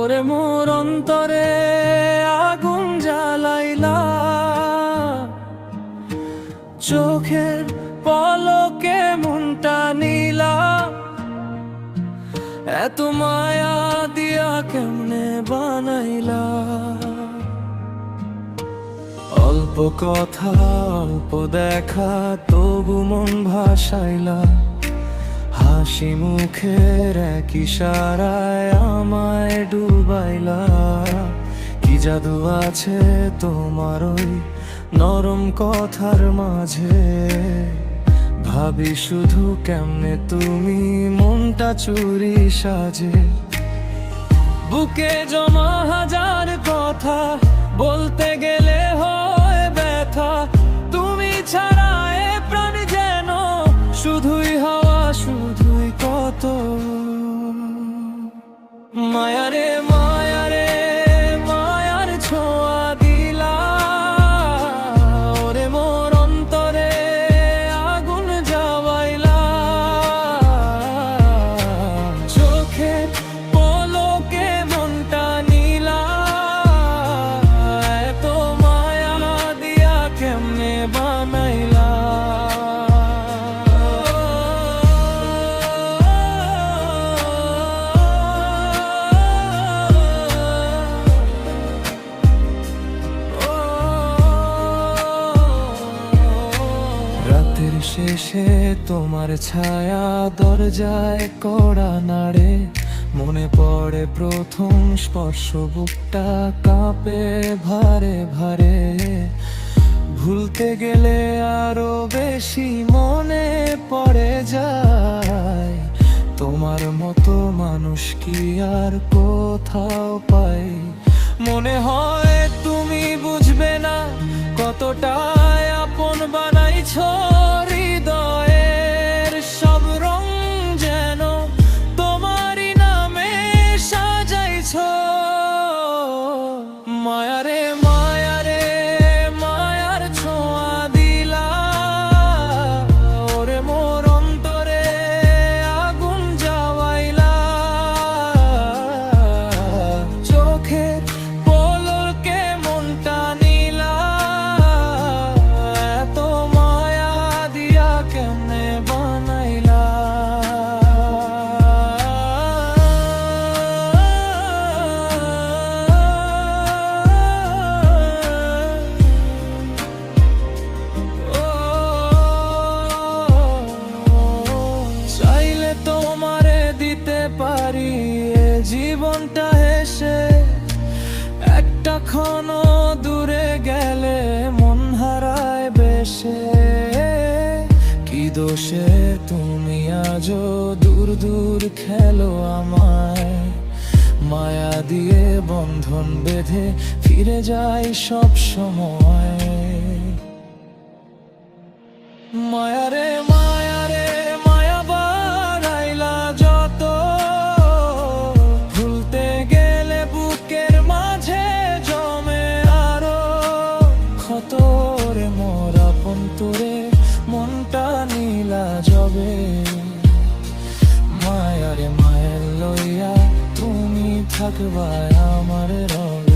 ওরে মোর অন্তরে আগুন জ্বালাইলা, চোখের পলকে মনটা নিলা, এত মায়া দিয়া কেমনে বানাইলা। অল্প কথা অল্প দেখা তবু মন ভাসাইলা, হাসি মুখের এক ইশারায় আমায় ডুবাইলা। কি জাদু আছে তোমার ওই নরম কথার মাঝে, ভাবি শুধু কেমনে তুমি মনটা চুরি সাজে। বুকে জমা হাজার কথা বলতে গেলে হয় ব্যথা, তুমি ছাড়া এ প্রাণ যেন শুধুই হাওয়া শুধুই কত। মায়ারে মায়ারে মায়ার ছোঁয়া দিলা, ওরে মোর অন্তরে আগুন জ্বালাইলা, চোখের পলকে মনটা নিলা, এত মায়া দিয়া কেমনে বানাইলা। রাতের শেষে তোমার ছায়া দরজায় কড়া নাড়ে, মনে পড়ে প্রথম স্পর্শ, বুকটা কাঁপে ভারে ভারে। ভুলতে গেলে আরো বেশি মনে পড়ে যায়, তোমার মতো মানুষ কি আর কোথাও পাই। মনে হয় তুমি বুঝবে না কতটা আপন বানাইছো, হৃদয়ের সব রং যেন তোমারই নামে সাজাইছো। মায়ারে মায়ারে মায়ার ছোঁয়া দিলা, ওরে মোর অন্তরে আগুন জ্বালাইলা, চোখের পলকে মনটা নিলা, এত মায়া দিয়া কেমনে বানাইলা। চাইলে তোমারে দিতে পারি এ জীবনটা হেসে, একটা ক্ষণ দূরে গেলে মন হারায় বেশে। কি দোষে তুমি আজও দূর দূর খেলো আমায়, মায়া দিয়ে বন্ধন বেঁধে ফিরে যাই সব সময়। মায়ারে মায়ারে মায়া বাড়াইলা যত, ভুলতে গেলে বুকের মাঝে জমে আরো ক্ষত। রে মোর আপন তোরে মনটা নীলা জবে, মায়ারে মায়ের লইয়া তুমি থাকবা আমার রবে।